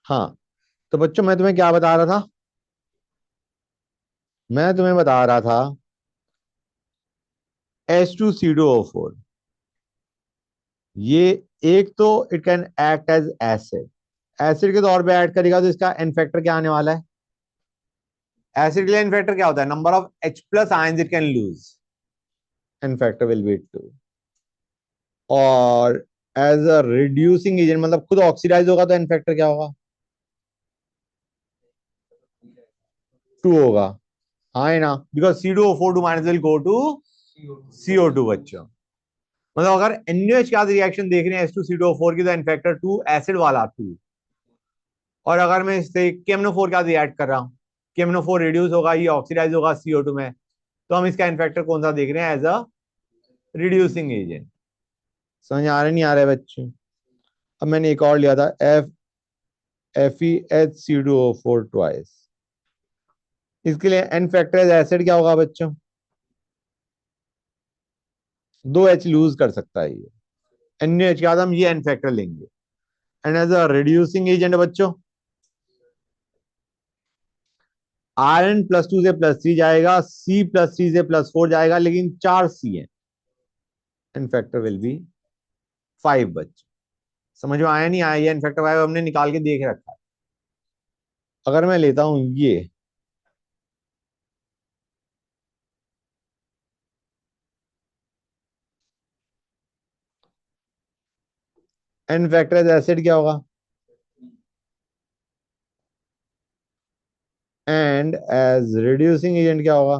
हाँ, तो बच्चों मैं तुम्हें क्या बता रहा था? मैं तुम्हें बता रहा था H2CO4, ये एक तो it can act as acid. Acid के तौर पे ऐड करेगा तो इसका एन फैक्टर क्या आने वाला है? एसिड के लिए एन फैक्टर क्या होता है? Number of H plus ions it can lose, n factor will be 2। और एज अ रिड्यूसिंग एजेंट, मतलब खुद ऑक्सीडाइज होगा तो एन फैक्टर क्या होगा? 2 होगा। हाँ है ना, because C2O4 2 minus will go to CO2 बच्चों। मतलब अगर NaOH के साथ रिएक्शन देख रहे हैं H2CO4 की, तो एन फैक्टर 2 एसिड वाला 2। और अगर मैं इससे KMnO4 के साथ रिएक्ट कर रहा हूँ, KMnO4 रिड्यूस होगा, ये ऑक्सीडाइज होगा CO2 में, तो हम इसका इनफैक्टर कौन सा देख रहे हैं? As a reducing agent. समझ आ रहे नहीं आ रहे बच्चे? अब मैंने एक और लिया था, FeHC2O4 ट्वाइस। इसके लिए एन फैक्टर एज एसिड क्या होगा बच्चों? 2 H लूज कर सकता है ये। NaOH के बाद हम ये एन फैक्टर लेंगे। And as a reducing agent बच्चों, Rn+2 से +3 जाएगा, C+3 से +4 जाएगा, लेकिन 4 C है, एन फैक्टर विल बी 5 बच्चों। समझ में आया नहीं आया? ये एन फैक्टर 5 हमने निकाल के देख रखा है। अगर मैं लेता हूं ये एन फैक्टर एज एसिड क्या होगा? एंड एज रिड्यूसिंग एजेंट क्या होगा?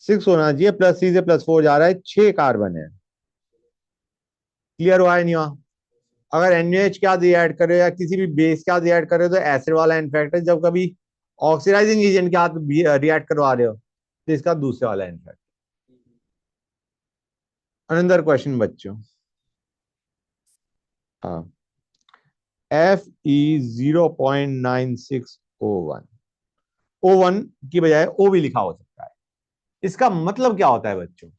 6 होना चाहिए, +3 से +4 जा रहा है, 6 कार्बन है। क्लियर हुआ है नहीं हुआ? अगर NaOH क्या ऐड करे या किसी भी बेस क्या ऐड करे तो एसिड वाला इनफैक्टर, जब कभी ऑक्सीडाइजिंग एजेंट के साथ रिएक्ट करवा रहे हो तो इसका दूसरे वाला इनफैक्टर। अनदर क्वेश्चन बच्चों। हाँ, Fe0.96O1, O1 की बजाय O भी लिखा हो सकता है। इसका मतलब क्या होता है बच्चों?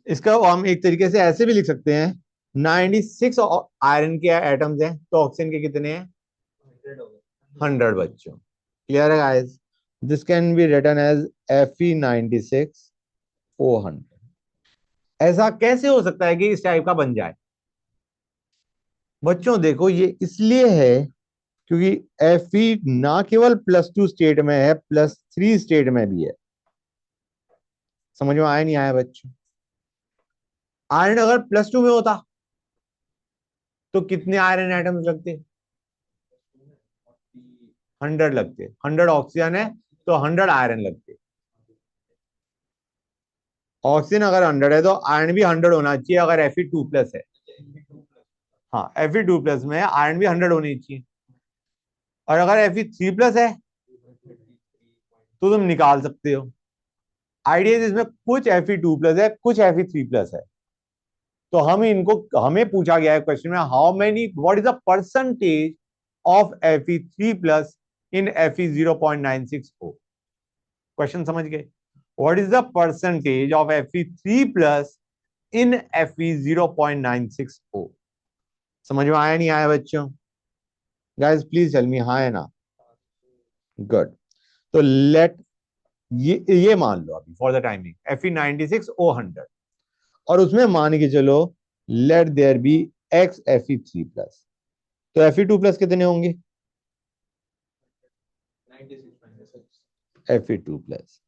इसका हम एक तरीके से ऐसे भी लिख सकते हैं, 96 आयरन के एटम्स हैं तो ऑक्सीजन के कितने हैं? 100 बच्चों। क्लियर है guys? This can be written as Fe96O100। ऐसा कैसे हो सकता है कि इस टाइप का बन जाए? बच्चों देखो, ये इसलिए है क्योंकि Fe ना केवल +2 स्टेट में है, +3 स्टेट में भी है। समझ में आया नहीं आया बच्चों? आयरन अगर +2 में होता तो कितने आयरन एटम्स लगते? 100 लगते। 100 ऑक्सीजन है तो 100 आयरन लगते। ऑक्सीजन अगर 100 है तो आयरन भी 100 होना चाहिए, अगर Fe2+ है। हाँ, Fe2+ में आयरन भी 100 होनी चाहिए। और अगर Fe3+ है तो तुम निकाल सकते हो। आइडिया इसमें कुछ Fe2+ है, कुछ Fe3+ है। तो हम इनको, हमें पूछा गया है क्वेश्चन में, how many, what is the percentage of Fe3+ in Fe0.96O। Question समझ गए? What is the percentage of Fe3+ in Fe0.96O। समझ में आया नहीं आया बच्चों? गाइस प्लीज टेल मी, हाँ है ना? गुड। तो लेट, ये मान लो अभी फॉर द टाइमिंग Fe96O100, और उसमें मान के चलो late there be x Fe3+। तो Fe2+ कितने होंगे? Fe2+।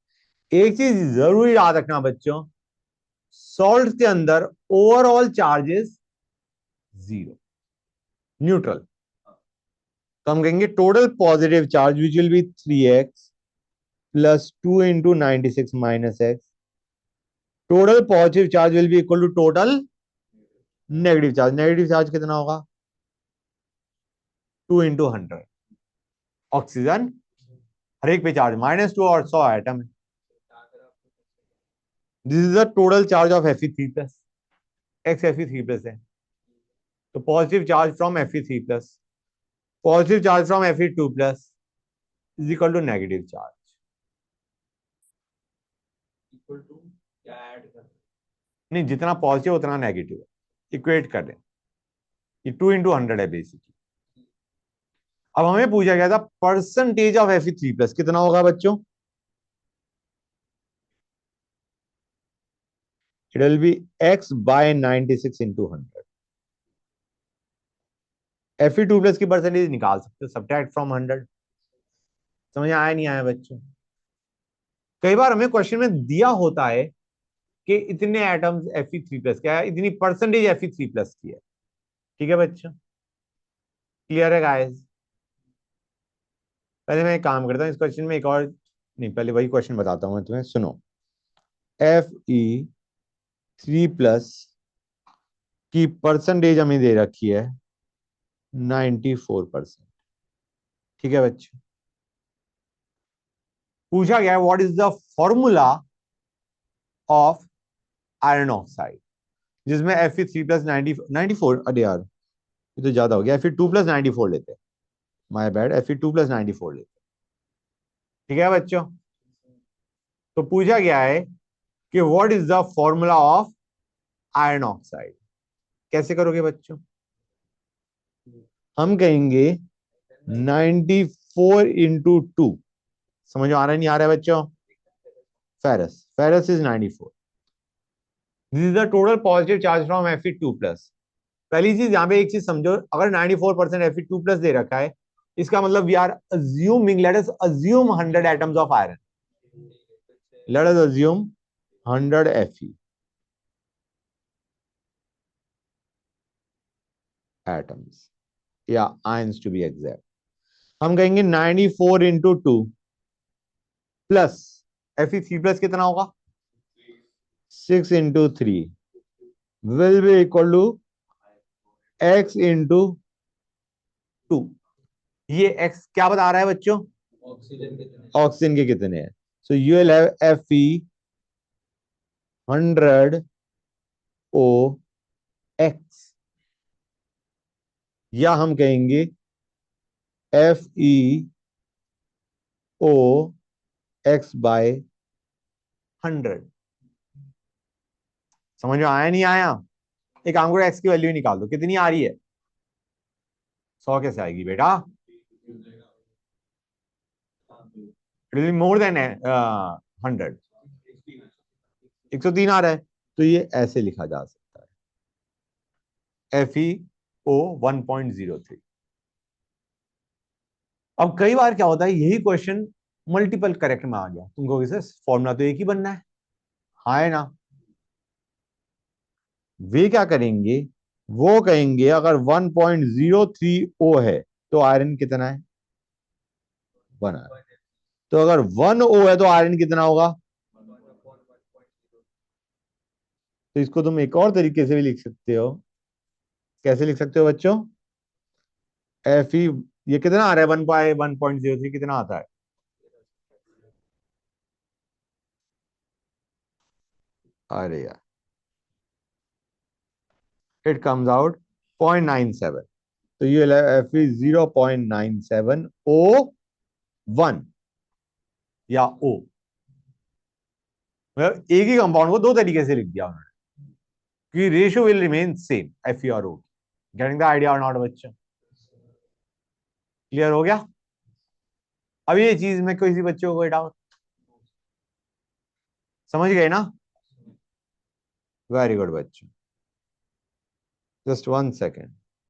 एक चीज जरूर याद रखना बच्चों, सॉल्ट के अंदर ओवरऑल चार्जेस 0, न्यूट्रल। तो हम कहेंगे total positive charge which will be 3x +2 into 96 minus x. Total positive charge will be equal to total negative charge. Negative charge कितना होगा? 2 इंटू 100। ऑक्सीजन हर एक पे चार्ज -2 और 100 आइटम है। This is the total charge of Fe3+। X Fe3+ है, तो positive charge from Fe3+, positive charge from Fe2+ is equal to negative charge. नहीं, जितना पॉजिटिव उतना नेगेटिव है। इक्वेट कर दें, ये 2 × 100 है बेसिकली। अब हमें पूछा गया था परसेंटेज ऑफ Fe3+ कितना होगा बच्चों? It will be x/96 × 100। Fe2+ की परसेंटेज निकाल सकते हो, सब्ट्रैक्ट फ्रॉम 100। समझ आया नहीं आया बच्चों? कई बार हमें क्वेश्चन में दिया होता है कि इतने एटम्स Fe3+ क्या है, इतनी परसेंटेज Fe3+ की है। ठीक है बच्चों, क्लियर है गाइस? पहले मैं एक काम करता हूँ, इस क्वेश्चन में एक और नहीं, पहले वही क्वेश्चन बताता हूँ मैं तुम्हें, सुनो। Fe3+ की परसेंटेज हमें दे रखी है 94%। ठीक है बच्चों, पूछा गया है what is the formula of iron oxide, जिसमें Fe3+ 94, अरे यार ये तो ज्यादा हो गया, Fe2+ 94 लेते हैं, माय बैड, Fe2+ 94 लेते हैं। ठीक है बच्चों, तो पूछा गया है कि what is the formula of iron oxide. कैसे करोगे बच्चों? हम कहेंगे 94 × 2। समझ में आ रहा है नहीं आ रहा है बच्चों? Ferrous is 94। This is the total positive charge from Fe2+। पहली चीज यहां पे एक चीज समझो, अगर 94% Fe2+ दे रखा है, इसका मतलब we are assuming, let us assume 100 atoms of iron. Let us assume 100 Fe atoms या आयंस टू बी एग्जैक्ट। हम कहेंगे 94 × 2 प्लस Fe3+ कितना होगा? 6 × 3 will be equal to x × 2। ये x क्या बता रहा है बच्चों? ऑक्सीजन के कितने हैं। So you will have Fe100OX, या हम कहेंगे FeOX/100। समझ में आया नहीं आया? एक काम करो, x की वैल्यू निकाल दो, कितनी आ रही है? 100 कैसे आएगी बेटा? It will be more than 100। 103 आ रहा है, तो ये ऐसे लिखा जा सकता है, FeO 1.03। अब कई बार क्या होता है, यही क्वेश्चन मल्टीपल करेक्ट में आ गया, तुम कहोगे सर फॉर्मूला तो एक ही बनना है। हाँ है ना? वे क्या करेंगे, वो कहेंगे अगर 1.03 O है तो आयरन कितना है? 1 है। तो अगर 1 O है तो आयरन कितना होगा? तो इसको तुम एक और तरीके से भी लिख सकते हो। कैसे लिख सकते हो बच्चों? Fe, ये कितना आ रहा है? 1/1.03 कितना आता है? अरे यार, इट कम्स आउट 0.97। तो ये Fe 0.97O1 या O। मतलब एक ही कंपाउंड को दो तरीके से लिख दिया उन्होंने, कि ratio will remain same Fe और O। गेटिंग द आइडिया और नॉट बच्चों? क्लियर हो गया? अब ये चीज में किसी बच्चों को कोई डाउट? समझ गए ना? वेरी गुड बच्चों, जस्ट 1 सेकेंड।